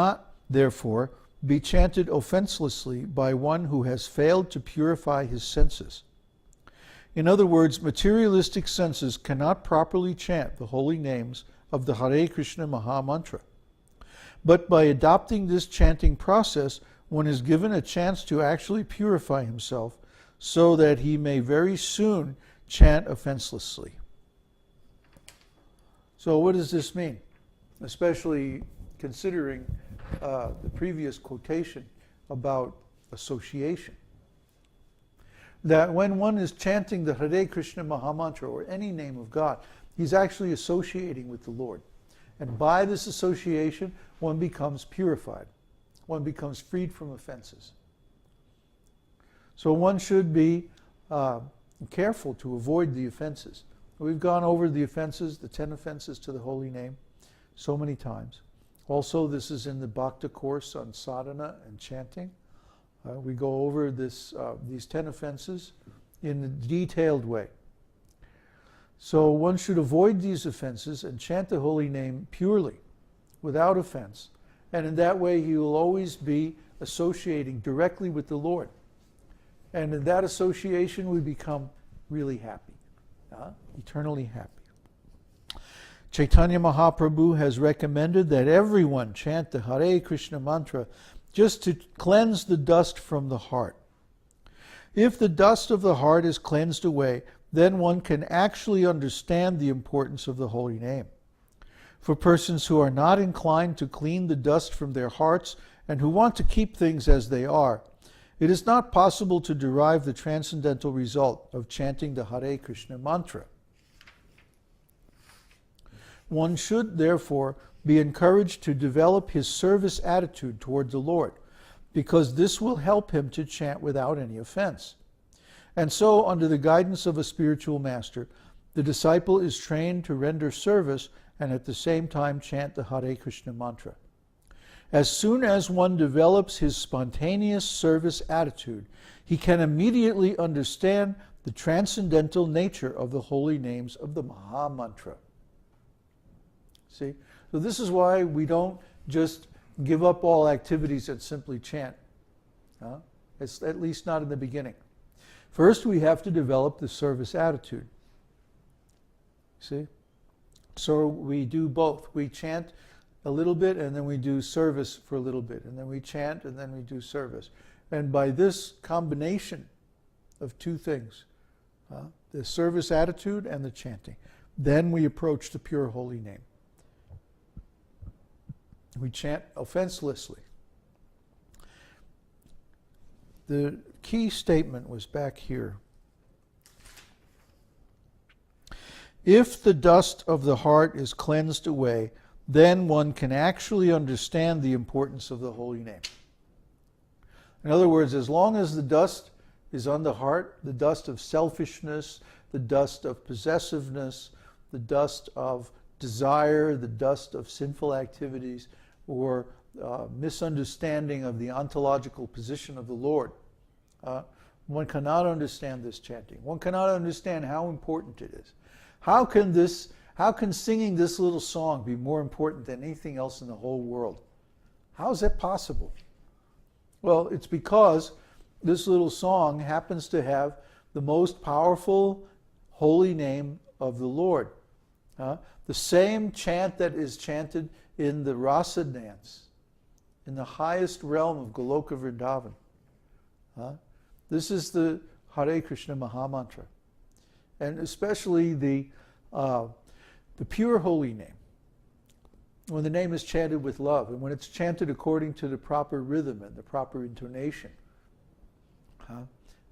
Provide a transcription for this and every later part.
Not, therefore, be chanted offenselessly by one who has failed to purify his senses. In other words, materialistic senses cannot properly chant the holy names of the Hare Krishna Maha Mantra. But by adopting this chanting process, one is given a chance to actually purify himself so that he may very soon chant offenselessly. So what does this mean? Especially considering the previous quotation about association. That when one is chanting the Hare Krishna Maha Mantra or any name of God, he's actually associating with the Lord. And by this association, one becomes purified. One becomes freed from offenses. So one should be careful to avoid the offenses. We've gone over the offenses, the 10 offenses to the holy name, so many times. Also, this is in the Bhakta course on sadhana and chanting. We go over these 10 offenses in a detailed way. So one should avoid these offenses and chant the holy name purely, without offense. And in that way, he will always be associating directly with the Lord. And in that association, we become really happy, eternally happy. Chaitanya Mahaprabhu has recommended that everyone chant the Hare Krishna mantra just to cleanse the dust from the heart. If the dust of the heart is cleansed away, then one can actually understand the importance of the holy name. For persons who are not inclined to clean the dust from their hearts and who want to keep things as they are, it is not possible to derive the transcendental result of chanting the Hare Krishna mantra. One should, therefore, be encouraged to develop his service attitude toward the Lord, because this will help him to chant without any offense. And so, under the guidance of a spiritual master, the disciple is trained to render service and at the same time chant the Hare Krishna mantra. As soon as one develops his spontaneous service attitude, he can immediately understand the transcendental nature of the holy names of the Maha Mantra. See? So this is why we don't just give up all activities and simply chant. It's at least not in the beginning. First, we have to develop the service attitude. See? So we do both. We chant a little bit and then we do service for a little bit. And then we chant and then we do service. And by this combination of two things, the service attitude and the chanting, then we approach the pure holy name. We chant offenselessly. The key statement was back here. If the dust of the heart is cleansed away, then one can actually understand the importance of the holy name. In other words, as long as the dust is on the heart, the dust of selfishness, the dust of possessiveness, the dust of desire, the dust of sinful activities, or misunderstanding of the ontological position of the Lord, one cannot understand this chanting. One cannot understand how important it is. How can singing this little song be more important than anything else in the whole world? How is that possible? Well, it's because this little song happens to have the most powerful holy name of the Lord. The same chant that is chanted in the rasa dance, in the highest realm of Goloka Vrindavan. This is the Hare Krishna Maha Mantra. And especially the pure holy name. When the name is chanted with love, and when it's chanted according to the proper rhythm and the proper intonation.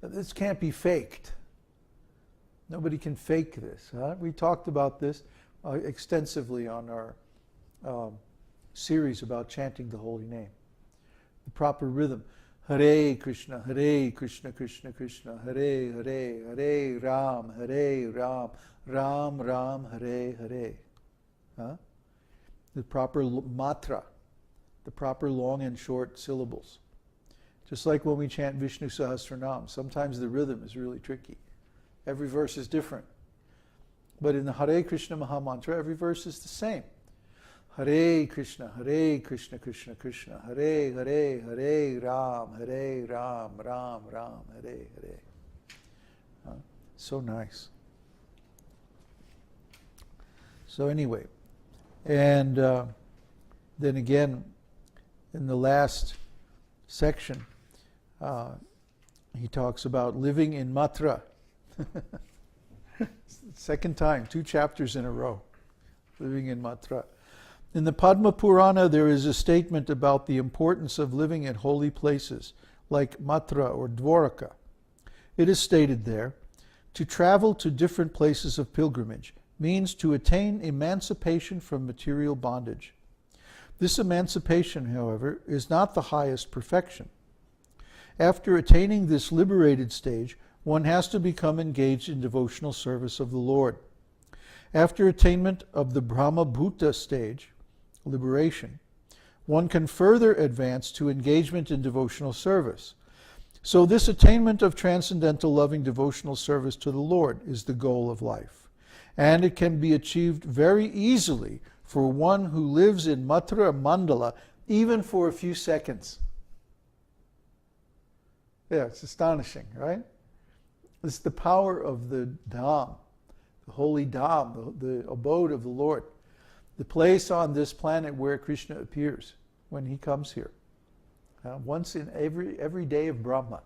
This can't be faked. Nobody can fake this. We talked about this extensively on our series about chanting the holy name. The proper rhythm. Hare Krishna, Krishna Krishna, Hare Hare, Hare Ram, Ram Ram, Hare Hare. The proper matra, the proper long and short syllables. Just like when we chant Vishnu Sahasranam, sometimes the rhythm is really tricky. Every verse is different. But in the Hare Krishna Maha Mantra, every verse is the same. Hare Krishna, Krishna Krishna, Hare Hare, Hare Ram, Ram Ram, Hare Hare. So nice. So anyway, and then again, in the last section, he talks about living in Mathura. Second time, 2 chapters in a row, living in Mathura. In the Padma Purana, there is a statement about the importance of living in holy places, like Mathura or Dwaraka. It is stated there, to travel to different places of pilgrimage means to attain emancipation from material bondage. This emancipation, however, is not the highest perfection. After attaining this liberated stage, one has to become engaged in devotional service of the Lord. After attainment of the Brahma Bhuta stage, liberation, one can further advance to engagement in devotional service. So this attainment of transcendental loving devotional service to the Lord is the goal of life. And it can be achieved very easily for one who lives in Mathura Mandala, even for a few seconds. Yeah, it's astonishing, right? It's the power of the Dham, the holy Dham, the abode of the Lord, the place on this planet where Krishna appears when he comes here. Once in every day of Brahma,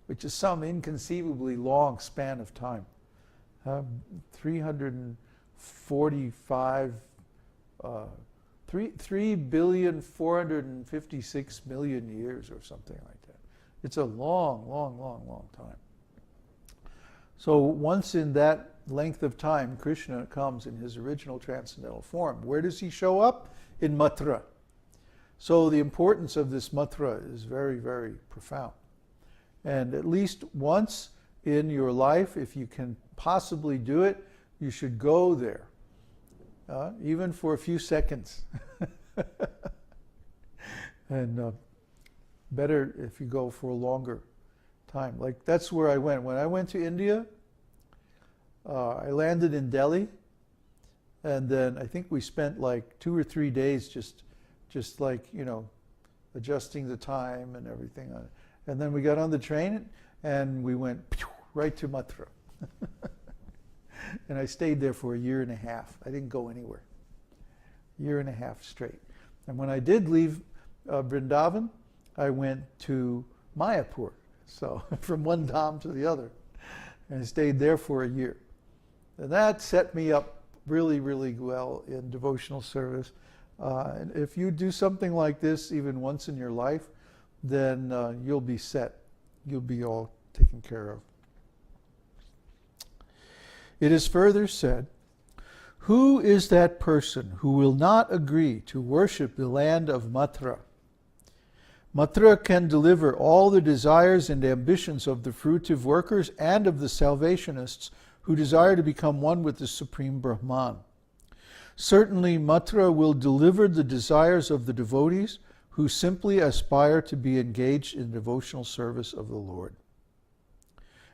which is some inconceivably long span of time. 3,456,000,000 years or something like that. It's a long, long, long, long time. So once in that length of time, Krishna comes in his original transcendental form. Where does he show up? In Mathura. So the importance of this Mathura is very, very profound. And at least once in your life, if you can possibly do it, you should go there, even for a few seconds. And better if you go for a longer time. Like that's where I went. When I went to India, I landed in Delhi, and then I think we spent like 2 or 3 days just like, adjusting the time and everything on it. And then we got on the train and we went right to Mathura. And I stayed there for 1.5 years. I didn't go anywhere. 1.5 years straight. And when I did leave Vrindavan, I went to Mayapur. So from one dham to the other. And I stayed there for 1 year. And that set me up really, really well in devotional service. And if you do something like this even once in your life, then you'll be set. You'll be all taken care of. It is further said, who is that person who will not agree to worship the land of Mathura? Mathura can deliver all the desires and ambitions of the fruitive workers and of the salvationists who desire to become one with the Supreme Brahman. Certainly, Mathura will deliver the desires of the devotees who simply aspire to be engaged in devotional service of the Lord.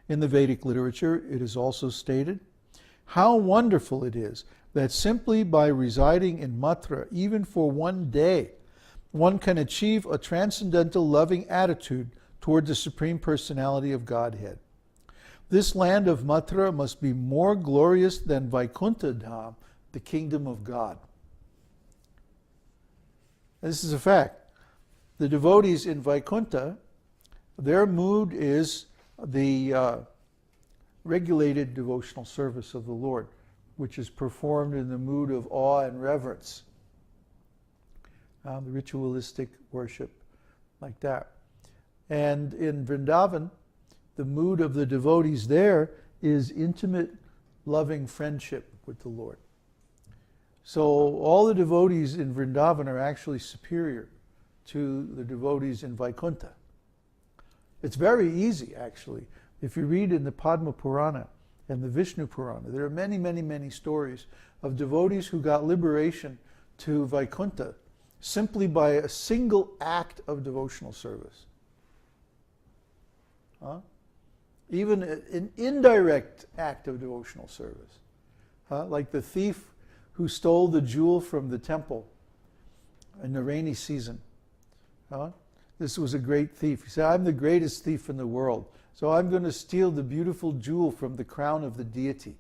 In the Vedic literature, it is also stated, how wonderful it is that simply by residing in Mathura, even for 1 day, one can achieve a transcendental loving attitude toward the Supreme Personality of Godhead. This land of Mathura must be more glorious than Vaikuntha Dham, the kingdom of God. This is a fact. The devotees in Vaikuntha, their mood is the regulated devotional service of the Lord, which is performed in the mood of awe and reverence. The ritualistic worship, like that. And in Vrindavan, the mood of the devotees there is intimate, loving friendship with the Lord. So all the devotees in Vrindavan are actually superior to the devotees in Vaikuntha. It's very easy, actually. If you read in the Padma Purana and the Vishnu Purana, there are many, many, many stories of devotees who got liberation to Vaikuntha simply by a single act of devotional service. Even an indirect act of devotional service. Like the thief who stole the jewel from the temple in the rainy season. This was a great thief. He said, I'm the greatest thief in the world, so I'm going to steal the beautiful jewel from the crown of the deity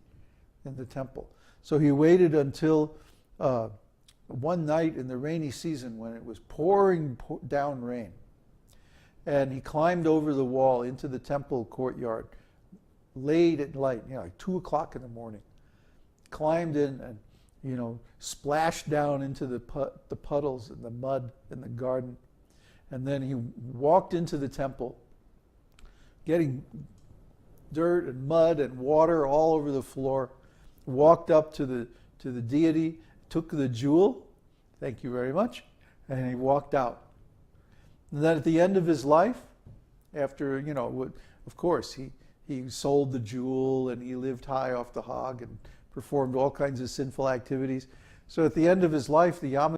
in the temple. So he waited until one night in the rainy season when it was pouring down rain. And he climbed over the wall into the temple courtyard late at night, like 2 o'clock in the morning. Climbed in and, splashed down into the puddles and the mud in the garden. And then he walked into the temple, getting dirt and mud and water all over the floor, walked up to the deity, took the jewel, thank you very much, and he walked out. And then at the end of his life, after, of course, he sold the jewel and he lived high off the hog and performed all kinds of sinful activities. So at the end of his life, the